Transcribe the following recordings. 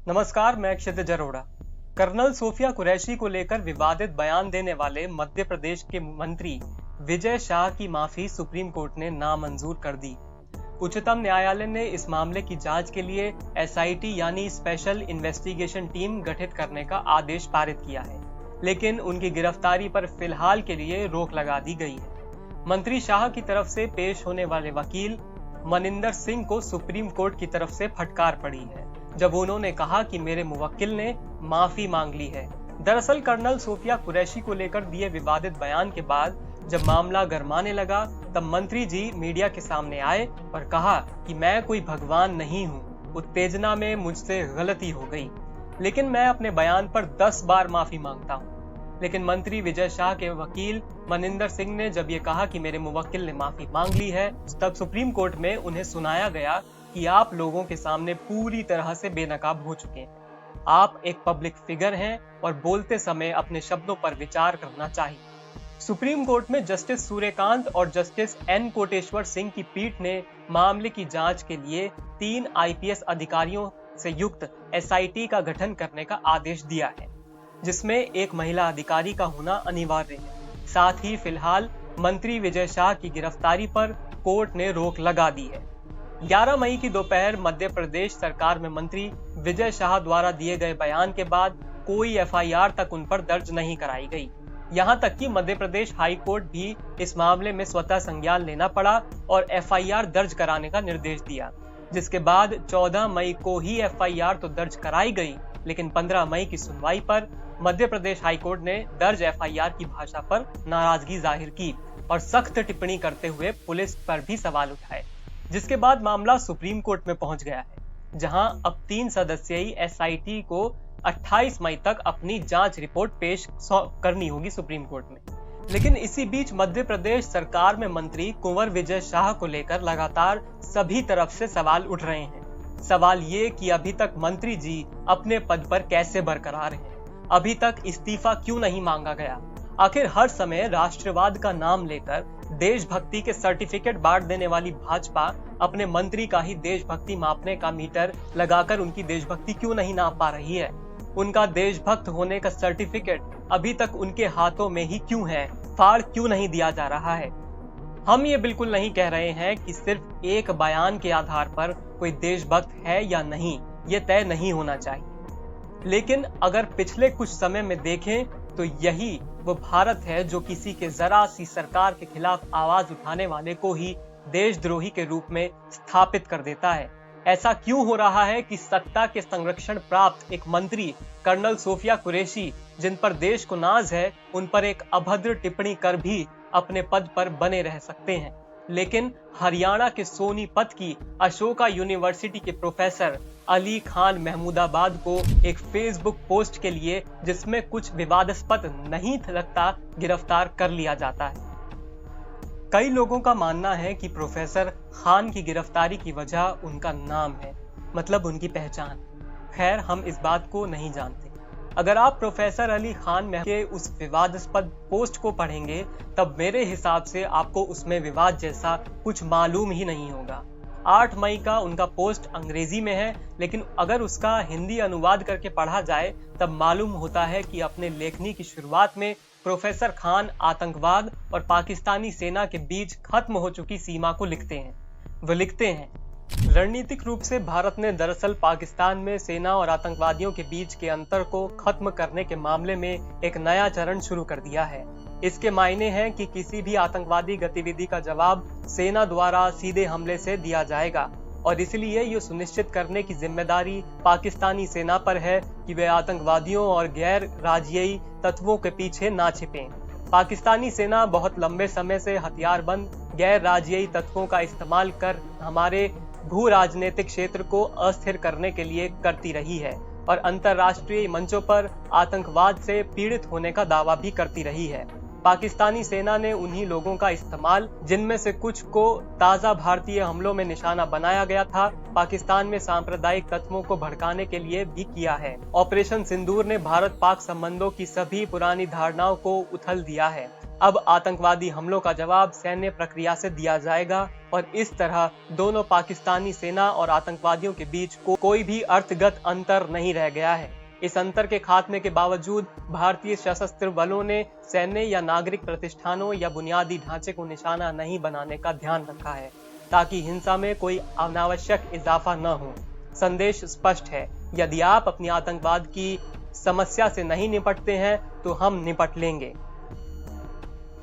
नमस्कार, मैं क्षितिज Arora. Colonel Sophia Qureshi को लेकर विवादित बयान देने वाले मध्य प्रदेश के मंत्री विजय शाह की माफी सुप्रीम कोर्ट ने नामंजूर कर दी। उच्चतम न्यायालय ने इस मामले की जांच के लिए एसआईटी यानी स्पेशल इन्वेस्टिगेशन टीम गठित करने का आदेश पारित किया है, लेकिन उनकी गिरफ्तारी पर फिलहाल के लिए रोक लगा दी गई है। मंत्री शाह की तरफ से पेश होने वाले वकील मनिंदर सिंह को सुप्रीम कोर्ट की तरफ से फटकार पड़ी है, जब उन्होंने कहा कि मेरे मुवक्किल ने माफी मांग ली है। दरअसल कर्नल सोफिया कुरैशी को लेकर दिए विवादित बयान के बाद जब मामला गरमाने लगा, तब मंत्री जी मीडिया के सामने आए और कहा कि मैं कोई भगवान नहीं हूँ, उत्तेजना में मुझसे गलती हो गई, लेकिन मैं अपने बयान पर 10 बार माफी मांगता हूँ। लेकिन मंत्री विजय शाह के वकील मनिंदर सिंह ने जब ये कहा कि मेरे मुवक्किल ने माफी मांग ली है, तब सुप्रीम कोर्ट में उन्हें सुनाया गया कि आप लोगों के सामने पूरी तरह से बेनकाब हो चुके हैं। आप एक पब्लिक फिगर हैं और बोलते समय अपने शब्दों पर विचार करना चाहिए। सुप्रीम कोर्ट में जस्टिस सूर्यकांत और जस्टिस एन कोटेश्वर सिंह की पीठ ने मामले की जांच के लिए 3 आईपीएस अधिकारियों से युक्त एसआईटी का गठन करने का आदेश दिया है, जिसमें एक महिला अधिकारी का होना अनिवार्य है। साथ ही फिलहाल मंत्री विजय शाह की गिरफ्तारी पर कोर्ट ने रोक लगा दी है। 11 मई की दोपहर मध्य प्रदेश सरकार में मंत्री विजय शाह द्वारा दिए गए बयान के बाद कोई एफआईआर तक उन पर दर्ज नहीं कराई गई। यहां तक कि मध्य प्रदेश हाई कोर्ट भी इस मामले में स्वतः संज्ञान लेना पड़ा और एफआईआर दर्ज कराने का निर्देश दिया, जिसके बाद 14 मई को ही एफआईआर तो दर्ज कराई गई, लेकिन 15 मई की सुनवाई पर मध्य प्रदेश हाई कोर्ट ने दर्ज एफआईआर की भाषा पर नाराजगी जाहिर की और सख्त टिप्पणी करते हुए पुलिस पर भी सवाल उठाए, जिसके बाद मामला सुप्रीम कोर्ट में पहुंच गया है, जहां अब 3 सदस्यीय एसआईटी को 28 मई तक अपनी जांच रिपोर्ट पेश करनी होगी सुप्रीम कोर्ट में। लेकिन इसी बीच मध्य प्रदेश सरकार में मंत्री कुंवर विजय शाह को लेकर लगातार सभी तरफ से सवाल उठ रहे हैं। सवाल ये कि अभी तक मंत्री जी अपने पद पर कैसे बरकरार हैं? अभी तक इस्तीफा क्यों नहीं मांगा गया? आखिर हर समय राष्ट्रवाद का नाम लेकर देशभक्ति के सर्टिफिकेट बांट देने वाली भाजपा अपने मंत्री का ही देशभक्ति मापने का मीटर लगाकर उनकी देशभक्ति क्यों नहीं नाप पा रही है? उनका देशभक्त होने का सर्टिफिकेट अभी तक उनके हाथों में ही क्यों है? फाड़ क्यों नहीं दिया जा रहा है? हम ये बिल्कुल नहीं कह रहे हैं कि सिर्फ एक बयान के आधार पर कोई देशभक्त है या नहीं, ये तय नहीं होना चाहिए। लेकिन अगर पिछले कुछ समय में देखें तो यही वो भारत है जो किसी के जरा सी सरकार के खिलाफ आवाज उठाने वाले को ही देशद्रोही के रूप में स्थापित कर देता है। ऐसा क्यों हो रहा है कि सत्ता के संरक्षण प्राप्त एक मंत्री कर्नल सोफिया कुरैशी, जिन पर देश को नाज है, उन पर एक अभद्र टिप्पणी कर भी अपने पद पर बने रह सकते हैं, लेकिन हरियाणा के सोनीपत की अशोका यूनिवर्सिटी के प्रोफेसर अली खान महमूदाबाद को एक फेसबुक पोस्ट के लिए जिसमें कुछ विवादास्पद नहीं लगता गिरफ्तार कर लिया जाता है। कई लोगों का मानना है कि प्रोफेसर खान की गिरफ्तारी की वजह उनका नाम है, मतलब उनकी पहचान। खैर, हम इस बात को नहीं जानते। अगर आप प्रोफेसर अली खान के उस विवादास्पद पोस्ट को पढ़ेंगे, तब मेरे हिसाब से आपको उसमें विवाद जैसा कुछ मालूम ही नहीं होगा। 8 मई का उनका पोस्ट अंग्रेजी में है, लेकिन अगर उसका हिंदी अनुवाद करके पढ़ा जाए तब मालूम होता है कि अपने लेखनी की शुरुआत में प्रोफेसर खान आतंकवाद और पाकिस्तानी सेना के बीच खत्म हो चुकी सीमा को लिखते हैं। वो लिखते हैं, रणनीतिक रूप से भारत ने दरअसल पाकिस्तान में सेना और आतंकवादियों के बीच के अंतर को खत्म करने के मामले में एक नया चरण शुरू कर दिया है। इसके मायने हैं कि किसी भी आतंकवादी गतिविधि का जवाब सेना द्वारा सीधे हमले से दिया जाएगा और इसलिए ये सुनिश्चित करने की जिम्मेदारी पाकिस्तानी सेना पर है कि वे आतंकवादियों और गैर राज्यीय तत्वों के पीछे ना छिपें। पाकिस्तानी सेना बहुत लंबे समय से हथियारबंद गैर राज्यीय तत्वों का इस्तेमाल कर हमारे भू राजनीतिक क्षेत्र को अस्थिर करने के लिए करती रही है और अंतर्राष्ट्रीय मंचों पर आतंकवाद से पीड़ित होने का दावा भी करती रही है। पाकिस्तानी सेना ने उन्हीं लोगों का इस्तेमाल, जिनमें से कुछ को ताजा भारतीय हमलों में निशाना बनाया गया था, पाकिस्तान में सांप्रदायिक तत्वों को भड़काने के लिए भी किया है। ऑपरेशन सिंदूर ने भारत पाक संबंधों की सभी पुरानी धारणाओं को उथल दिया है अब आतंकवादी हमलों का जवाब सैन्य प्रक्रिया से दिया जाएगा और इस तरह दोनों पाकिस्तानी सेना और आतंकवादियों के बीच कोई भी अर्थगत अंतर नहीं रह गया है। इस अंतर के खात्मे के बावजूद भारतीय सशस्त्र बलों ने सैन्य या नागरिक प्रतिष्ठानों या बुनियादी ढांचे को निशाना नहीं बनाने का ध्यान रखा है ताकि हिंसा में कोई अनावश्यक इजाफा न हो। संदेश स्पष्ट है, यदि आप अपनी आतंकवाद की समस्या से नहीं निपटते हैं तो हम निपट लेंगे।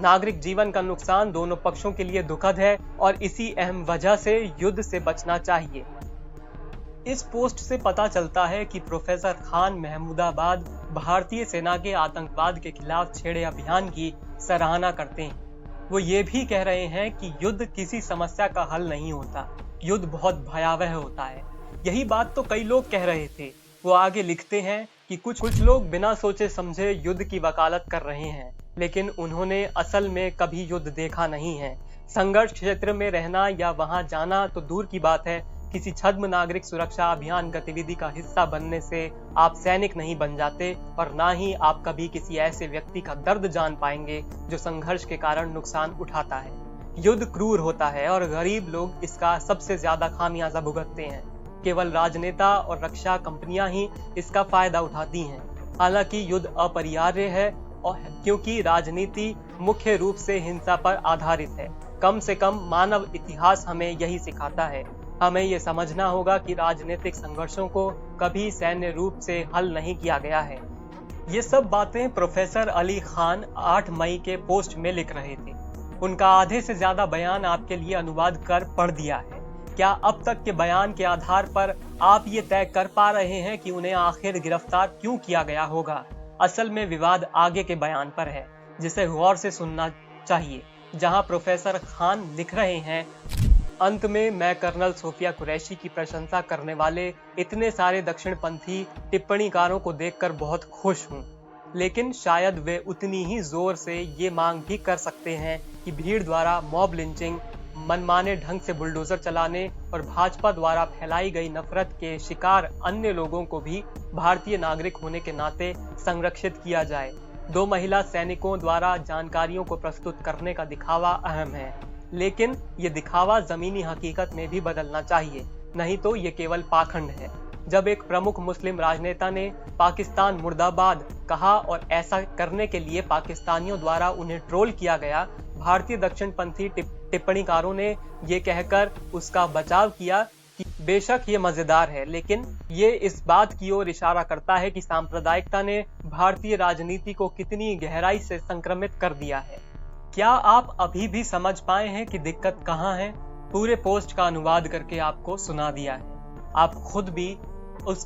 नागरिक जीवन का नुकसान दोनों पक्षों के लिए दुखद है और इसी अहम वजह से युद्ध से बचना चाहिए। इस पोस्ट से पता चलता है कि प्रोफेसर खान महमूदाबाद भारतीय सेना के आतंकवाद के खिलाफ छेड़े अभियान की सराहना करते हैं। वो ये भी कह रहे हैं कि युद्ध किसी समस्या का हल नहीं होता, युद्ध बहुत भयावह होता है। यही बात तो कई लोग कह रहे थे। वो आगे लिखते हैं कि कुछ लोग बिना सोचे समझे युद्ध की वकालत कर रहे हैं, लेकिन उन्होंने असल में कभी युद्ध देखा नहीं है। संघर्ष क्षेत्र में रहना या वहां जाना तो दूर की बात है, किसी छद्म नागरिक सुरक्षा अभियान गतिविधि का हिस्सा बनने से आप सैनिक नहीं बन जाते और ना ही आप कभी किसी ऐसे व्यक्ति का दर्द जान पाएंगे जो संघर्ष के कारण नुकसान उठाता है। युद्ध क्रूर होता है और गरीब लोग इसका सबसे ज्यादा खामियाजा भुगतते हैं। केवल राजनेता और रक्षा कंपनियां ही इसका फायदा उठाती हैं। हालांकि युद्ध अपरिहार्य है और क्योंकि राजनीति मुख्य रूप से हिंसा पर आधारित है। कम से कम मानव इतिहास हमें यही सिखाता है। हमें ये समझना होगा कि राजनीतिक संघर्षों को कभी सैन्य रूप से हल नहीं किया गया है। ये सब बातें प्रोफेसर अली खान 8 मई के पोस्ट में लिख रहे थे। उनका आधे से ज्यादा बयान आपके लिए अनुवाद कर पढ़ दिया है। क्या अब तक के बयान के आधार पर आप ये तय कर पा रहे हैं कि उन्हें आखिर गिरफ्तार क्यों किया गया होगा? असल में विवाद आगे के बयान पर है, जिसे गौर से सुनना चाहिए, जहां प्रोफेसर खान लिख रहे हैं, अंत में मैं कर्नल सोफिया कुरैशी की प्रशंसा करने वाले इतने सारे दक्षिणपंथी टिप्पणीकारों को देखकर बहुत खुश हूं, लेकिन शायद वे उतनी ही जोर से ये मांग भी कर सकते हैं कि भीड़ द्वारा मॉब लिंचिंग, मनमाने ढंग से बुलडोजर चलाने और भाजपा द्वारा फैलाई गई नफरत के शिकार अन्य लोगों को भी भारतीय नागरिक होने के नाते संरक्षित किया जाए। 2 महिला सैनिकों द्वारा जानकारियों को प्रस्तुत करने का दिखावा अहम है, लेकिन ये दिखावा जमीनी हकीकत में भी बदलना चाहिए, नहीं तो ये केवल पाखंड है। जब एक प्रमुख मुस्लिम राजनेता ने पाकिस्तान मुर्दाबाद कहा और ऐसा करने के लिए पाकिस्तानियों द्वारा उन्हें ट्रोल किया गया, भारतीय दक्षिणपंथी टिप्पणीकारों ने ये कहकर उसका बचाव किया कि बेशक ये मजेदार है, लेकिन ये इस बात की ओर इशारा करता है कि सांप्रदायिकता ने भारतीय राजनीति को कितनी गहराई से संक्रमित कर दिया है। क्या आप अभी भी समझ पाए हैं कि दिक्कत कहाँ है? पूरे पोस्ट का अनुवाद करके आपको सुना दिया है। आप खुद भी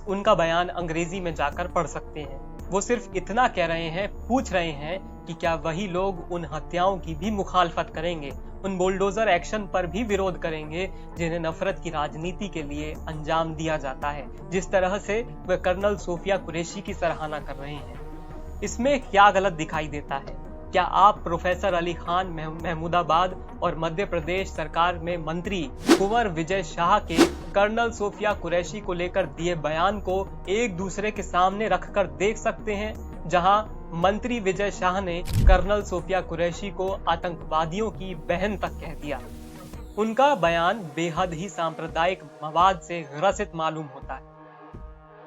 उनका बयान अंग्रेजी में जाकर पढ़ सकते हैं। वो सिर्फ इतना कह रहे हैं, पूछ रहे हैं कि क्या वही लोग उन हत्याओं की भी मुखालफत करेंगे, उन बुलडोजर एक्शन पर भी विरोध करेंगे जिन्हें नफरत की राजनीति के लिए अंजाम दिया जाता है, जिस तरह से वे कर्नल सोफिया कुरैशी की सराहना कर रहे हैं। इसमें क्या गलत दिखाई देता है? क्या आप प्रोफेसर अली खान महमूदाबाद और मध्य प्रदेश सरकार में मंत्री कुंवर विजय शाह के कर्नल सोफिया कुरैशी को लेकर दिए बयान को एक दूसरे के सामने रखकर देख सकते हैं, जहां मंत्री विजय शाह ने कर्नल सोफिया कुरैशी को आतंकवादियों की बहन तक कह दिया? उनका बयान बेहद ही सांप्रदायिक मवाद से ग्रसित मालूम होता है।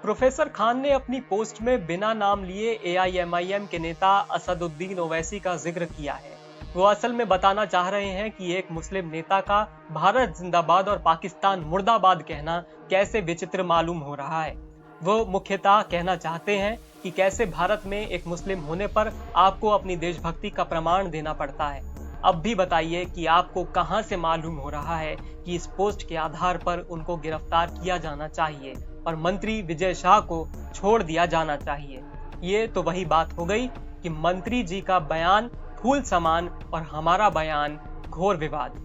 प्रोफेसर खान ने अपनी पोस्ट में बिना नाम लिए AIMIM के नेता असदुद्दीन ओवैसी का जिक्र किया है। वो असल में बताना चाह रहे हैं कि एक मुस्लिम नेता का भारत जिंदाबाद और पाकिस्तान मुर्दाबाद कहना कैसे विचित्र मालूम हो रहा है। वो मुख्यतः कहना चाहते हैं कि कैसे भारत में एक मुस्लिम होने पर आपको अपनी देशभक्ति का प्रमाण देना पड़ता है। अब भी बताइए कि आपको कहां से मालूम हो रहा है कि इस पोस्ट के आधार पर उनको गिरफ्तार किया जाना चाहिए और मंत्री विजय शाह को छोड़ दिया जाना चाहिए। ये तो वही बात हो गई कि मंत्री जी का बयान फूल समान और हमारा बयान घोर विवाद।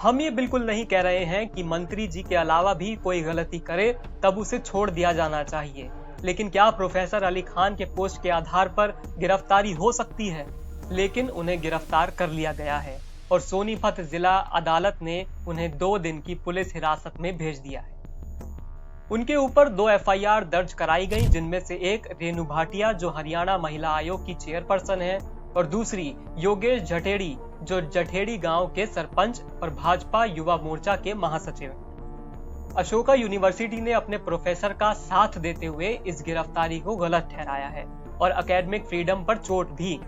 हम ये बिल्कुल नहीं कह रहे हैं कि मंत्री जी के अलावा भी कोई गलती करे तब उसे छोड़ दिया जाना चाहिए, लेकिन क्या प्रोफेसर अली खान के पोस्ट के आधार पर गिरफ्तारी हो सकती है? लेकिन उन्हें गिरफ्तार कर लिया गया है और सोनीपत जिला अदालत ने उन्हें 2 दिन की पुलिस हिरासत में भेज दिया है। उनके ऊपर 2 FIR दर्ज कराई गई, जिनमें से एक रेणु भाटिया जो हरियाणा महिला आयोग की चेयरपर्सन है और दूसरी योगेश जठेड़ी, जो जठेड़ी गांव के सरपंच और भाजपा युवा मोर्चा के महासचिव हैं। अशोका यूनिवर्सिटी ने अपने प्रोफेसर का साथ देते हुए इस गिरफ्तारी को गलत ठहराया है और एकेडमिक फ्रीडम पर चोट भी।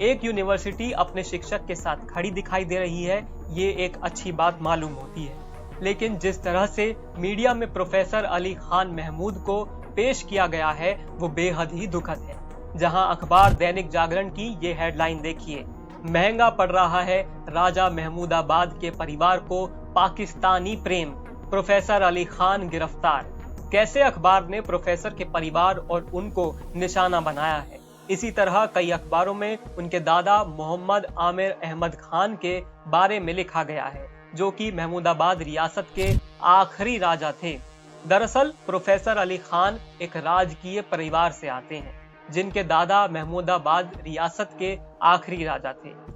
एक यूनिवर्सिटी अपने शिक्षक के साथ खड़ी दिखाई दे रही है, ये एक अच्छी बात मालूम होती है, लेकिन जिस तरह से मीडिया में प्रोफेसर अली खान महमूद को पेश किया गया है वो बेहद ही दुखद है। जहां अखबार दैनिक जागरण की ये हेडलाइन देखिए, महंगा पड़ रहा है राजा महमूदाबाद के परिवार को पाकिस्तानी प्रेम, प्रोफेसर अली खान गिरफ्तार। कैसे अखबार ने प्रोफेसर के परिवार और उनको निशाना बनाया है। इसी तरह कई अखबारों में उनके दादा मोहम्मद आमिर अहमद खान के बारे में लिखा गया है, जो कि महमूदाबाद रियासत के आखिरी राजा थे। दरअसल प्रोफेसर अली खान एक राजकीय परिवार से आते हैं, जिनके दादा महमूदाबाद रियासत के आखिरी राजा थे।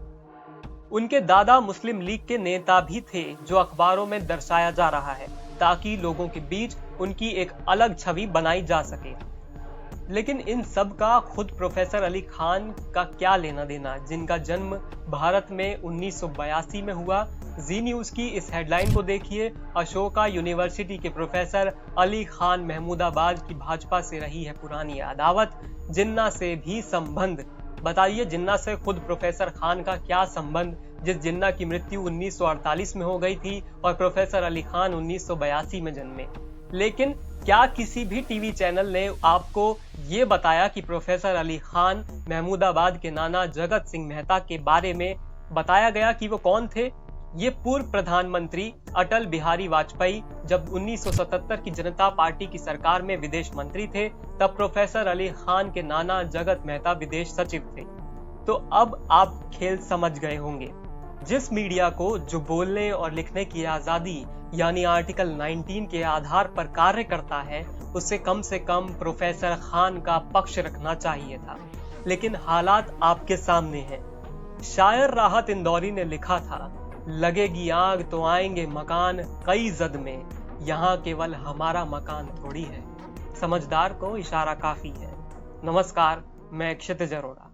उनके दादा मुस्लिम लीग के नेता भी थे, जो अखबारों में दर्शाया जा रहा है, ताकि लोगों के बीच उनकी एक अलग छवि बनाई जा सके। लेकिन इन सब का खुद प्रोफेसर अली खान का क्या लेना देना, जिनका जन्म भारत में 1982 में हुआ। जी न्यूज की इस हेडलाइन को देखिए, अशोका यूनिवर्सिटी के प्रोफेसर अली खान महमूदाबाद की भाजपा से रही है पुरानी अदावत, जिन्ना से भी संबंध। बताइए जिन्ना से खुद प्रोफेसर खान का क्या संबंध, जिस जिन्ना की मृत्यु 1948 में हो गई थी और प्रोफेसर अली खान 1982 में जन्मे। लेकिन क्या किसी भी टीवी चैनल ने आपको ये बताया कि प्रोफेसर अली खान महमूदाबाद के नाना जगत सिंह मेहता के बारे में बताया गया कि वो कौन थे? ये पूर्व प्रधानमंत्री अटल बिहारी वाजपेयी जब 1977 की जनता पार्टी की सरकार में विदेश मंत्री थे, तब प्रोफेसर अली खान के नाना जगत मेहता विदेश सचिव थे। तो अब आप खेल समझ गए होंगे। जिस मीडिया को जो बोलने और लिखने की आजादी यानी आर्टिकल 19 के आधार पर कार्य करता है, उससे कम से कम प्रोफेसर खान का पक्ष रखना चाहिए था। लेकिन हालात आपके सामने हैं। शायर राहत इंदौरी ने लिखा था, लगेगी आग तो आएंगे मकान कई जद में, यहाँ केवल हमारा मकान थोड़ी है। समझदार को इशारा काफी है। नमस्कार, मैं क्षितिज अरोड़ा।